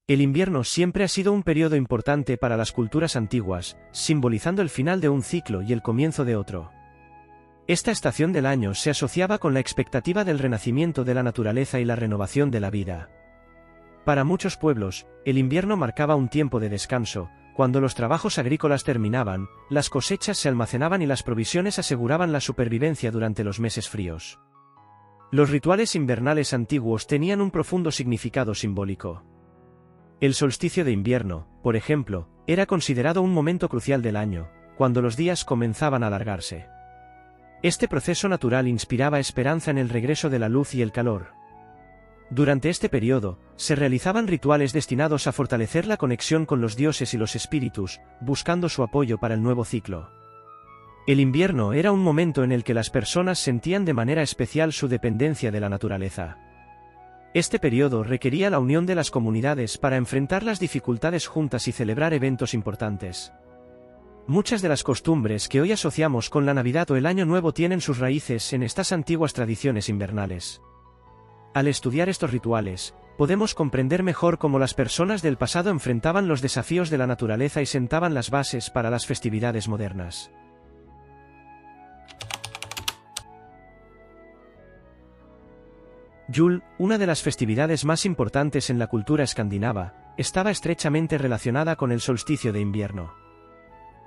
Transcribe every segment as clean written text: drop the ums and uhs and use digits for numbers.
El invierno siempre ha sido un periodo importante para las culturas antiguas, simbolizando el final de un ciclo y el comienzo de otro. Esta estación del año se asociaba con la expectativa del renacimiento de la naturaleza y la renovación de la vida. Para muchos pueblos, el invierno marcaba un tiempo de descanso. Cuando los trabajos agrícolas terminaban, las cosechas se almacenaban y las provisiones aseguraban la supervivencia durante los meses fríos. Los rituales invernales antiguos tenían un profundo significado simbólico. El solsticio de invierno, por ejemplo, era considerado un momento crucial del año, cuando los días comenzaban a alargarse. Este proceso natural inspiraba esperanza en el regreso de la luz y el calor. Durante este periodo, se realizaban rituales destinados a fortalecer la conexión con los dioses y los espíritus, buscando su apoyo para el nuevo ciclo. El invierno era un momento en el que las personas sentían de manera especial su dependencia de la naturaleza. Este periodo requería la unión de las comunidades para enfrentar las dificultades juntas y celebrar eventos importantes. Muchas de las costumbres que hoy asociamos con la Navidad o el Año Nuevo tienen sus raíces en estas antiguas tradiciones invernales. Al estudiar estos rituales, podemos comprender mejor cómo las personas del pasado enfrentaban los desafíos de la naturaleza y sentaban las bases para las festividades modernas. Yule, una de las festividades más importantes en la cultura escandinava, estaba estrechamente relacionada con el solsticio de invierno.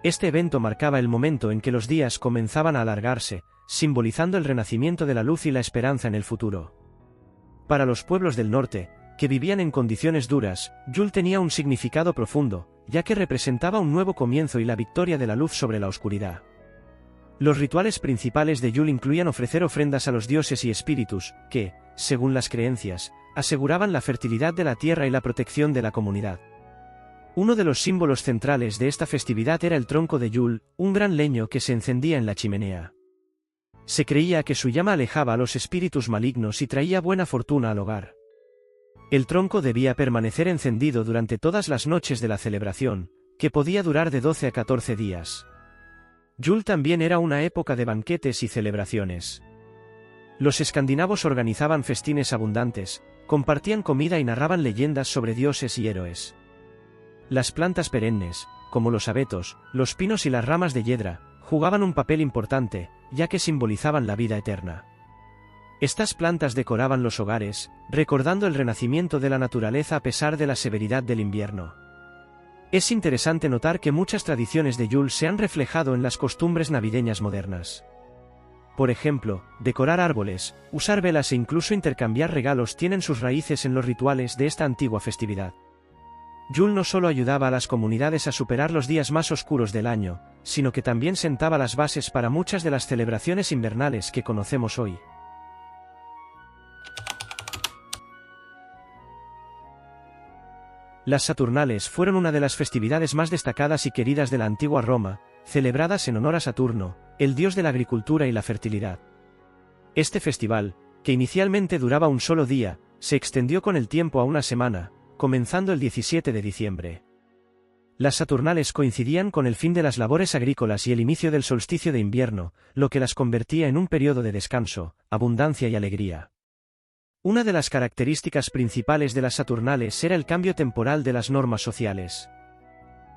Este evento marcaba el momento en que los días comenzaban a alargarse, simbolizando el renacimiento de la luz y la esperanza en el futuro. Para los pueblos del norte, que vivían en condiciones duras, Yule tenía un significado profundo, ya que representaba un nuevo comienzo y la victoria de la luz sobre la oscuridad. Los rituales principales de Yule incluían ofrecer ofrendas a los dioses y espíritus, que, según las creencias, aseguraban la fertilidad de la tierra y la protección de la comunidad. Uno de los símbolos centrales de esta festividad era el tronco de Yule, un gran leño que se encendía en la chimenea. Se creía que su llama alejaba a los espíritus malignos y traía buena fortuna al hogar. El tronco debía permanecer encendido durante todas las noches de la celebración, que podía durar de 12 a 14 días. Yule también era una época de banquetes y celebraciones. Los escandinavos organizaban festines abundantes, compartían comida y narraban leyendas sobre dioses y héroes. Las plantas perennes, como los abetos, los pinos y las ramas de yedra, jugaban un papel importante, ya que simbolizaban la vida eterna. Estas plantas decoraban los hogares, recordando el renacimiento de la naturaleza a pesar de la severidad del invierno. Es interesante notar que muchas tradiciones de Yule se han reflejado en las costumbres navideñas modernas. Por ejemplo, decorar árboles, usar velas e incluso intercambiar regalos tienen sus raíces en los rituales de esta antigua festividad. Yule no solo ayudaba a las comunidades a superar los días más oscuros del año, sino que también sentaba las bases para muchas de las celebraciones invernales que conocemos hoy. Las Saturnales fueron una de las festividades más destacadas y queridas de la antigua Roma, celebradas en honor a Saturno, el dios de la agricultura y la fertilidad. Este festival, que inicialmente duraba un solo día, se extendió con el tiempo a una semana, comenzando el 17 de diciembre. Las Saturnales coincidían con el fin de las labores agrícolas y el inicio del solsticio de invierno, lo que las convertía en un periodo de descanso, abundancia y alegría. Una de las características principales de las Saturnales era el cambio temporal de las normas sociales.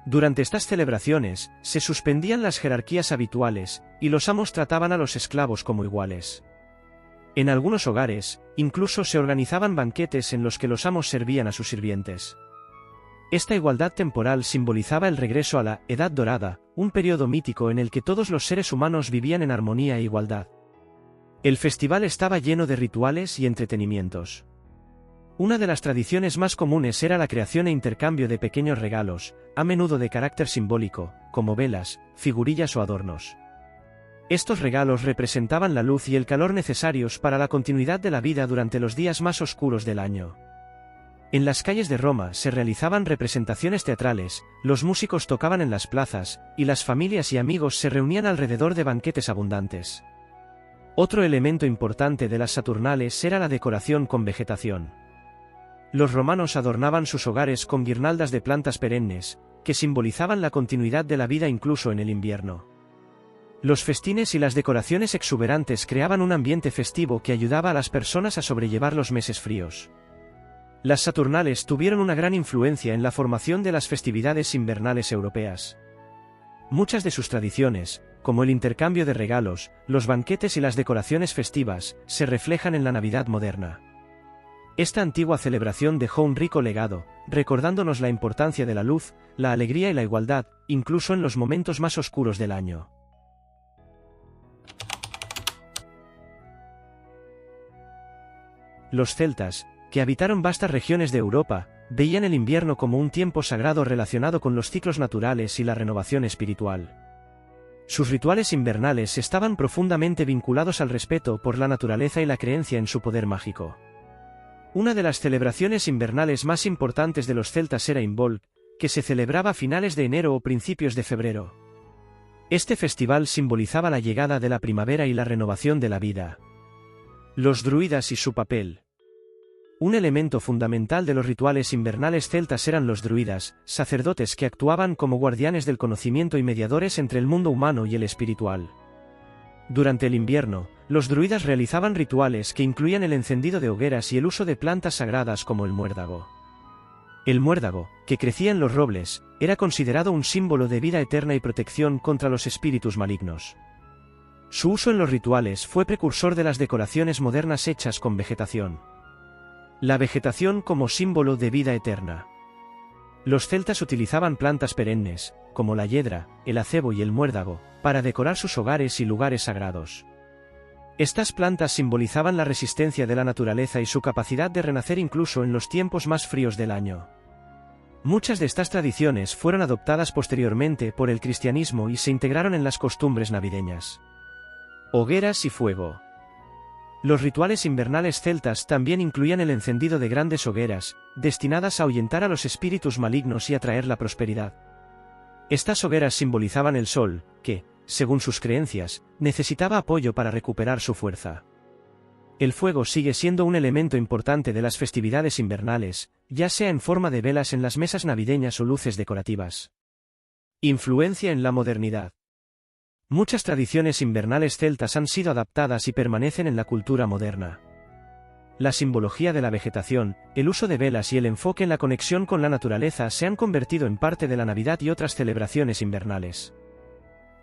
Durante estas celebraciones, se suspendían las jerarquías habituales, y los amos trataban a los esclavos como iguales. En algunos hogares, incluso se organizaban banquetes en los que los amos servían a sus sirvientes. Esta igualdad temporal simbolizaba el regreso a la Edad Dorada, un periodo mítico en el que todos los seres humanos vivían en armonía e igualdad. El festival estaba lleno de rituales y entretenimientos. Una de las tradiciones más comunes era la creación e intercambio de pequeños regalos, a menudo de carácter simbólico, como velas, figurillas o adornos. Estos regalos representaban la luz y el calor necesarios para la continuidad de la vida durante los días más oscuros del año. En las calles de Roma se realizaban representaciones teatrales, los músicos tocaban en las plazas, y las familias y amigos se reunían alrededor de banquetes abundantes. Otro elemento importante de las Saturnales era la decoración con vegetación. Los romanos adornaban sus hogares con guirnaldas de plantas perennes, que simbolizaban la continuidad de la vida incluso en el invierno. Los festines y las decoraciones exuberantes creaban un ambiente festivo que ayudaba a las personas a sobrellevar los meses fríos. Las Saturnales tuvieron una gran influencia en la formación de las festividades invernales europeas. Muchas de sus tradiciones, como el intercambio de regalos, los banquetes y las decoraciones festivas, se reflejan en la Navidad moderna. Esta antigua celebración dejó un rico legado, recordándonos la importancia de la luz, la alegría y la igualdad, incluso en los momentos más oscuros del año. Los celtas, que habitaron vastas regiones de Europa, veían el invierno como un tiempo sagrado relacionado con los ciclos naturales y la renovación espiritual. Sus rituales invernales estaban profundamente vinculados al respeto por la naturaleza y la creencia en su poder mágico. Una de las celebraciones invernales más importantes de los celtas era Imbolc, que se celebraba a finales de enero o principios de febrero. Este festival simbolizaba la llegada de la primavera y la renovación de la vida. Los druidas y su papel. Un elemento fundamental de los rituales invernales celtas eran los druidas, sacerdotes que actuaban como guardianes del conocimiento y mediadores entre el mundo humano y el espiritual. Durante el invierno, los druidas realizaban rituales que incluían el encendido de hogueras y el uso de plantas sagradas como el muérdago. El muérdago, que crecía en los robles, era considerado un símbolo de vida eterna y protección contra los espíritus malignos. Su uso en los rituales fue precursor de las decoraciones modernas hechas con vegetación. La vegetación como símbolo de vida eterna. Los celtas utilizaban plantas perennes, como la hiedra, el acebo y el muérdago, para decorar sus hogares y lugares sagrados. Estas plantas simbolizaban la resistencia de la naturaleza y su capacidad de renacer incluso en los tiempos más fríos del año. Muchas de estas tradiciones fueron adoptadas posteriormente por el cristianismo y se integraron en las costumbres navideñas. Hogueras y fuego. Los rituales invernales celtas también incluían el encendido de grandes hogueras, destinadas a ahuyentar a los espíritus malignos y atraer la prosperidad. Estas hogueras simbolizaban el sol, que, según sus creencias, necesitaba apoyo para recuperar su fuerza. El fuego sigue siendo un elemento importante de las festividades invernales, ya sea en forma de velas en las mesas navideñas o luces decorativas. Influencia en la modernidad. Muchas tradiciones invernales celtas han sido adaptadas y permanecen en la cultura moderna. La simbología de la vegetación, el uso de velas y el enfoque en la conexión con la naturaleza se han convertido en parte de la Navidad y otras celebraciones invernales.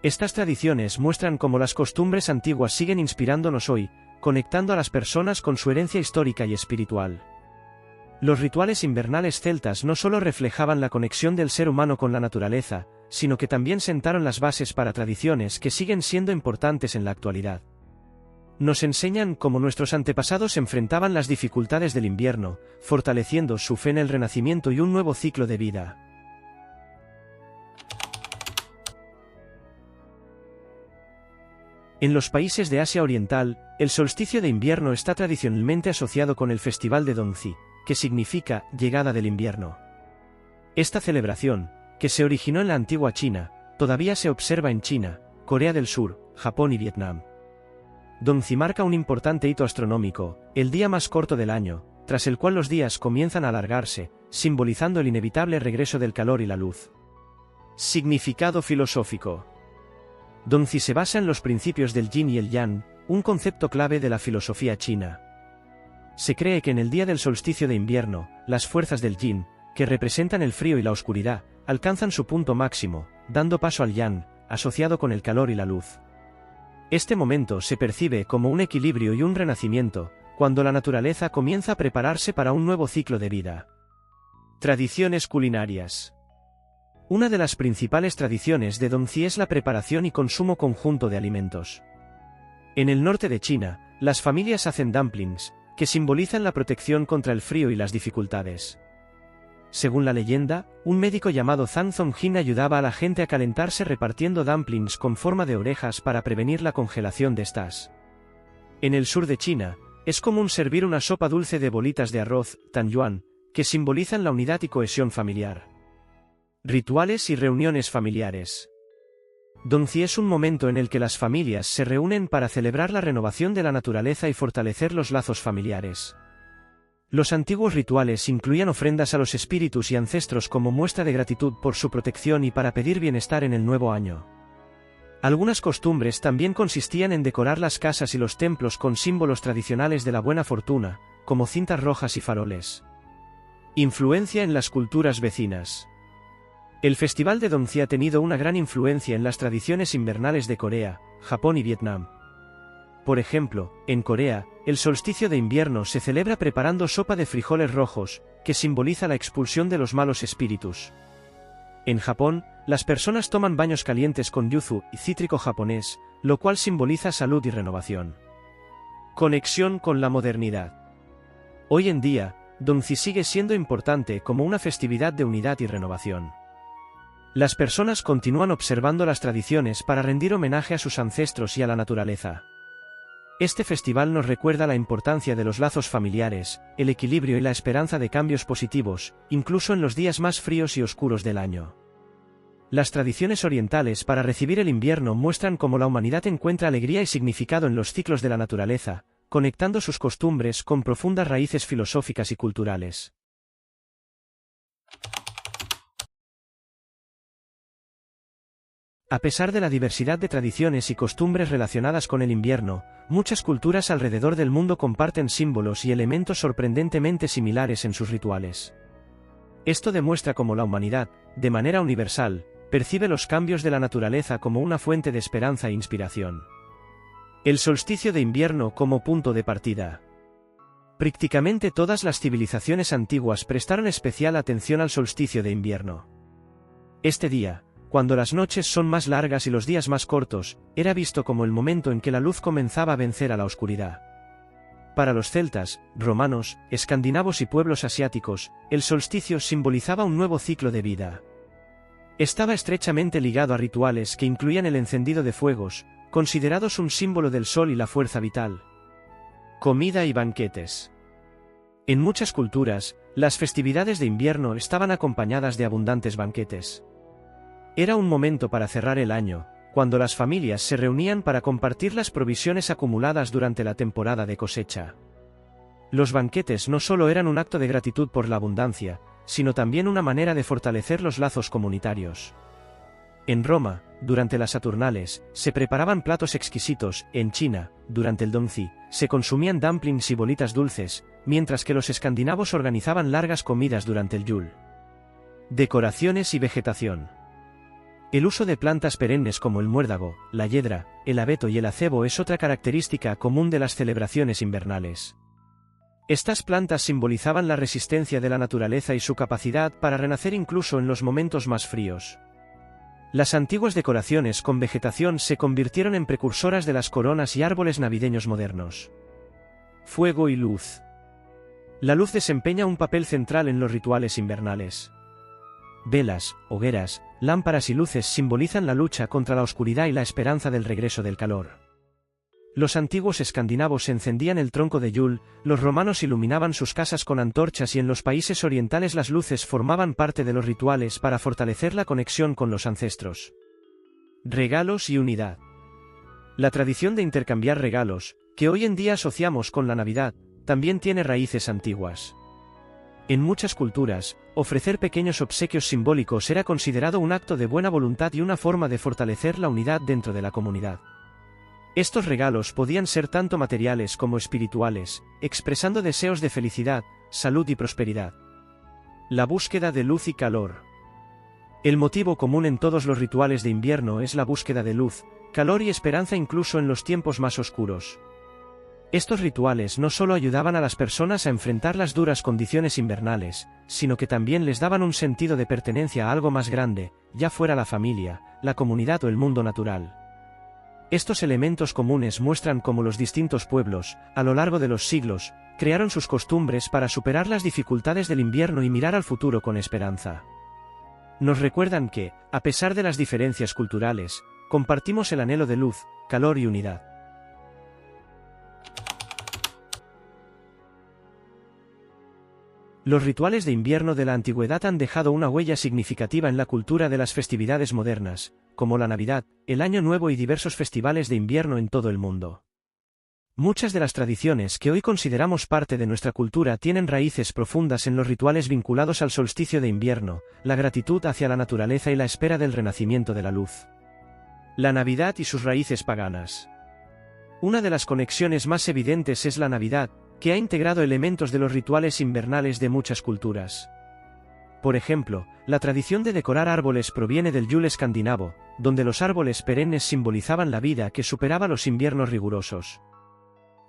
Estas tradiciones muestran cómo las costumbres antiguas siguen inspirándonos hoy, conectando a las personas con su herencia histórica y espiritual. Los rituales invernales celtas no solo reflejaban la conexión del ser humano con la naturaleza, sino que también sentaron las bases para tradiciones que siguen siendo importantes en la actualidad. Nos enseñan cómo nuestros antepasados enfrentaban las dificultades del invierno, fortaleciendo su fe en el renacimiento y un nuevo ciclo de vida. En los países de Asia Oriental, el solsticio de invierno está tradicionalmente asociado con el Festival de Dongzhi, que significa llegada del invierno. Esta celebración, que se originó en la antigua China, todavía se observa en China, Corea del Sur, Japón y Vietnam. Dongzhi marca un importante hito astronómico, el día más corto del año, tras el cual los días comienzan a alargarse, simbolizando el inevitable regreso del calor y la luz. Significado filosófico. Dongzhi se basa en los principios del yin y el yang, un concepto clave de la filosofía china. Se cree que en el día del solsticio de invierno, las fuerzas del yin, que representan el frío y la oscuridad, alcanzan su punto máximo, dando paso al yang, asociado con el calor y la luz. Este momento se percibe como un equilibrio y un renacimiento, cuando la naturaleza comienza a prepararse para un nuevo ciclo de vida. Tradiciones culinarias. Una de las principales tradiciones de Dongzhi es la preparación y consumo conjunto de alimentos. En el norte de China, las familias hacen dumplings, que simbolizan la protección contra el frío y las dificultades. Según la leyenda, un médico llamado Zhang Zongjin ayudaba a la gente a calentarse repartiendo dumplings con forma de orejas para prevenir la congelación de estas. En el sur de China, es común servir una sopa dulce de bolitas de arroz, tanyuan, que simbolizan la unidad y cohesión familiar. Rituales y reuniones familiares. Dongzhi es un momento en el que las familias se reúnen para celebrar la renovación de la naturaleza y fortalecer los lazos familiares. Los antiguos rituales incluían ofrendas a los espíritus y ancestros como muestra de gratitud por su protección y para pedir bienestar en el nuevo año. Algunas costumbres también consistían en decorar las casas y los templos con símbolos tradicionales de la buena fortuna, como cintas rojas y faroles. Influencia en las culturas vecinas. El Festival de Dongzhi ha tenido una gran influencia en las tradiciones invernales de Corea, Japón y Vietnam. Por ejemplo, en Corea, el solsticio de invierno se celebra preparando sopa de frijoles rojos, que simboliza la expulsión de los malos espíritus. En Japón, las personas toman baños calientes con yuzu y cítrico japonés, lo cual simboliza salud y renovación. Conexión con la modernidad. Hoy en día, Dongzhi sigue siendo importante como una festividad de unidad y renovación. Las personas continúan observando las tradiciones para rendir homenaje a sus ancestros y a la naturaleza. Este festival nos recuerda la importancia de los lazos familiares, el equilibrio y la esperanza de cambios positivos, incluso en los días más fríos y oscuros del año. Las tradiciones orientales para recibir el invierno muestran cómo la humanidad encuentra alegría y significado en los ciclos de la naturaleza, conectando sus costumbres con profundas raíces filosóficas y culturales. A pesar de la diversidad de tradiciones y costumbres relacionadas con el invierno, muchas culturas alrededor del mundo comparten símbolos y elementos sorprendentemente similares en sus rituales. Esto demuestra cómo la humanidad, de manera universal, percibe los cambios de la naturaleza como una fuente de esperanza e inspiración. El solsticio de invierno como punto de partida. Prácticamente todas las civilizaciones antiguas prestaron especial atención al solsticio de invierno. Este día, cuando las noches son más largas y los días más cortos, era visto como el momento en que la luz comenzaba a vencer a la oscuridad. Para los celtas, romanos, escandinavos y pueblos asiáticos, el solsticio simbolizaba un nuevo ciclo de vida. Estaba estrechamente ligado a rituales que incluían el encendido de fuegos, considerados un símbolo del sol y la fuerza vital. Comida y banquetes. En muchas culturas, las festividades de invierno estaban acompañadas de abundantes banquetes. Era un momento para cerrar el año, cuando las familias se reunían para compartir las provisiones acumuladas durante la temporada de cosecha. Los banquetes no solo eran un acto de gratitud por la abundancia, sino también una manera de fortalecer los lazos comunitarios. En Roma, durante las Saturnales, se preparaban platos exquisitos. En China, durante el Dongzhi, se consumían dumplings y bolitas dulces, mientras que los escandinavos organizaban largas comidas durante el Yule. Decoraciones y vegetación. El uso de plantas perennes como el muérdago, la hiedra, el abeto y el acebo es otra característica común de las celebraciones invernales. Estas plantas simbolizaban la resistencia de la naturaleza y su capacidad para renacer incluso en los momentos más fríos. Las antiguas decoraciones con vegetación se convirtieron en precursoras de las coronas y árboles navideños modernos. Fuego y luz. La luz desempeña un papel central en los rituales invernales. Velas, hogueras, lámparas y luces simbolizan la lucha contra la oscuridad y la esperanza del regreso del calor. Los antiguos escandinavos encendían el tronco de Yule, los romanos iluminaban sus casas con antorchas y en los países orientales las luces formaban parte de los rituales para fortalecer la conexión con los ancestros. Regalos y unidad. La tradición de intercambiar regalos, que hoy en día asociamos con la Navidad, también tiene raíces antiguas. En muchas culturas, ofrecer pequeños obsequios simbólicos era considerado un acto de buena voluntad y una forma de fortalecer la unidad dentro de la comunidad. Estos regalos podían ser tanto materiales como espirituales, expresando deseos de felicidad, salud y prosperidad. La búsqueda de luz y calor. El motivo común en todos los rituales de invierno es la búsqueda de luz, calor y esperanza incluso en los tiempos más oscuros. Estos rituales no solo ayudaban a las personas a enfrentar las duras condiciones invernales, sino que también les daban un sentido de pertenencia a algo más grande, ya fuera la familia, la comunidad o el mundo natural. Estos elementos comunes muestran cómo los distintos pueblos, a lo largo de los siglos, crearon sus costumbres para superar las dificultades del invierno y mirar al futuro con esperanza. Nos recuerdan que, a pesar de las diferencias culturales, compartimos el anhelo de luz, calor y unidad. Los rituales de invierno de la antigüedad han dejado una huella significativa en la cultura de las festividades modernas, como la Navidad, el Año Nuevo y diversos festivales de invierno en todo el mundo. Muchas de las tradiciones que hoy consideramos parte de nuestra cultura tienen raíces profundas en los rituales vinculados al solsticio de invierno, la gratitud hacia la naturaleza y la espera del renacimiento de la luz. La Navidad y sus raíces paganas. Una de las conexiones más evidentes es la Navidad, que ha integrado elementos de los rituales invernales de muchas culturas. Por ejemplo, la tradición de decorar árboles proviene del Yule escandinavo, donde los árboles perennes simbolizaban la vida que superaba los inviernos rigurosos.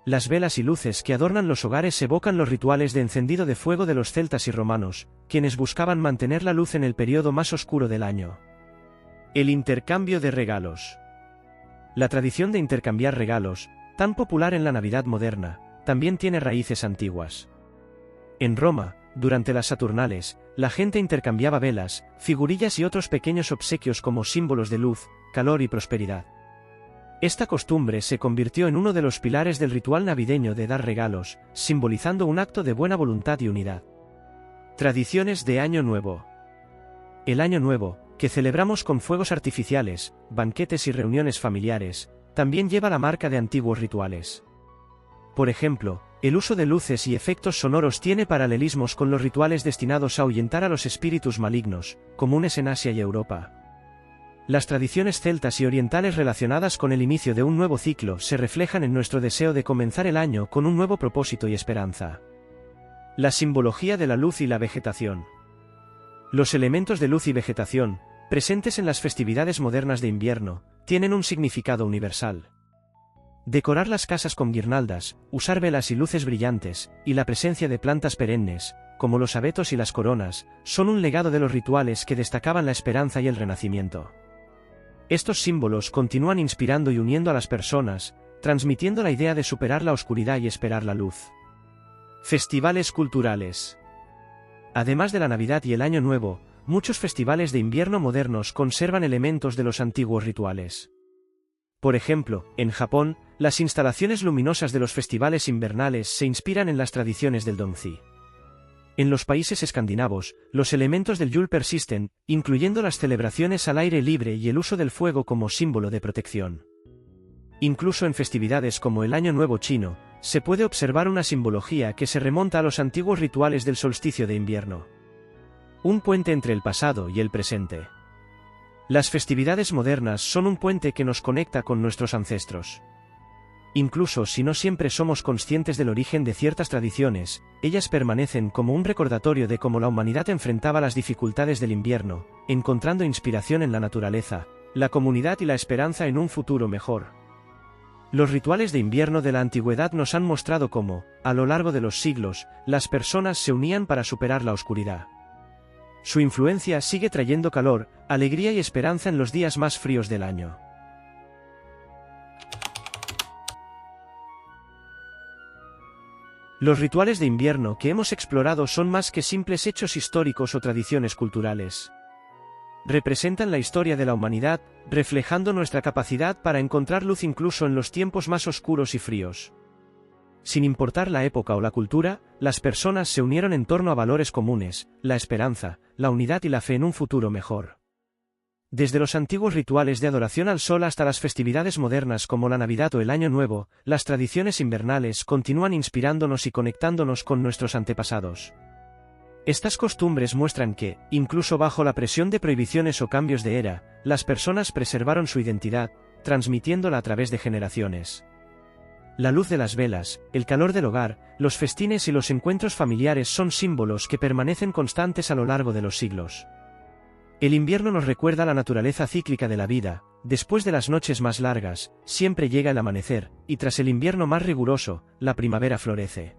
Las velas y luces que adornan los hogares evocan los rituales de encendido de fuego de los celtas y romanos, quienes buscaban mantener la luz en el periodo más oscuro del año. El intercambio de regalos. La tradición de intercambiar regalos, tan popular en la Navidad moderna, también tiene raíces antiguas. En Roma, durante las Saturnales, la gente intercambiaba velas, figurillas y otros pequeños obsequios como símbolos de luz, calor y prosperidad. Esta costumbre se convirtió en uno de los pilares del ritual navideño de dar regalos, simbolizando un acto de buena voluntad y unidad. Tradiciones de Año Nuevo. El Año Nuevo, que celebramos con fuegos artificiales, banquetes y reuniones familiares, también lleva la marca de antiguos rituales. Por ejemplo, el uso de luces y efectos sonoros tiene paralelismos con los rituales destinados a ahuyentar a los espíritus malignos, comunes en Asia y Europa. Las tradiciones celtas y orientales relacionadas con el inicio de un nuevo ciclo se reflejan en nuestro deseo de comenzar el año con un nuevo propósito y esperanza. La simbología de la luz y la vegetación. Los elementos de luz y vegetación, presentes en las festividades modernas de invierno, tienen un significado universal. Decorar las casas con guirnaldas, usar velas y luces brillantes, y la presencia de plantas perennes, como los abetos y las coronas, son un legado de los rituales que destacaban la esperanza y el renacimiento. Estos símbolos continúan inspirando y uniendo a las personas, transmitiendo la idea de superar la oscuridad y esperar la luz. Festivales culturales. Además de la Navidad y el Año Nuevo, muchos festivales de invierno modernos conservan elementos de los antiguos rituales. Por ejemplo, en Japón, las instalaciones luminosas de los festivales invernales se inspiran en las tradiciones del Donzi. En los países escandinavos, los elementos del Yule persisten, incluyendo las celebraciones al aire libre y el uso del fuego como símbolo de protección. Incluso en festividades como el Año Nuevo chino, se puede observar una simbología que se remonta a los antiguos rituales del solsticio de invierno. Un puente entre el pasado y el presente. Las festividades modernas son un puente que nos conecta con nuestros ancestros. Incluso si no siempre somos conscientes del origen de ciertas tradiciones, ellas permanecen como un recordatorio de cómo la humanidad enfrentaba las dificultades del invierno, encontrando inspiración en la naturaleza, la comunidad y la esperanza en un futuro mejor. Los rituales de invierno de la antigüedad nos han mostrado cómo, a lo largo de los siglos, las personas se unían para superar la oscuridad. Su influencia sigue trayendo calor, alegría y esperanza en los días más fríos del año. Los rituales de invierno que hemos explorado son más que simples hechos históricos o tradiciones culturales. Representan la historia de la humanidad, reflejando nuestra capacidad para encontrar luz incluso en los tiempos más oscuros y fríos. Sin importar la época o la cultura, las personas se unieron en torno a valores comunes, la esperanza, la unidad y la fe en un futuro mejor. Desde los antiguos rituales de adoración al sol hasta las festividades modernas como la Navidad o el Año Nuevo, las tradiciones invernales continúan inspirándonos y conectándonos con nuestros antepasados. Estas costumbres muestran que, incluso bajo la presión de prohibiciones o cambios de era, las personas preservaron su identidad, transmitiéndola a través de generaciones. La luz de las velas, el calor del hogar, los festines y los encuentros familiares son símbolos que permanecen constantes a lo largo de los siglos. El invierno nos recuerda la naturaleza cíclica de la vida, después de las noches más largas, siempre llega el amanecer, y tras el invierno más riguroso, la primavera florece.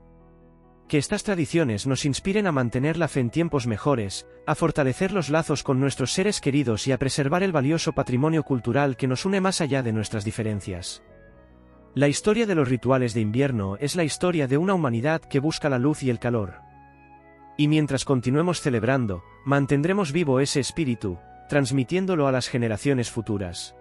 Que estas tradiciones nos inspiren a mantener la fe en tiempos mejores, a fortalecer los lazos con nuestros seres queridos y a preservar el valioso patrimonio cultural que nos une más allá de nuestras diferencias. La historia de los rituales de invierno es la historia de una humanidad que busca la luz y el calor. Y mientras continuemos celebrando, mantendremos vivo ese espíritu, transmitiéndolo a las generaciones futuras.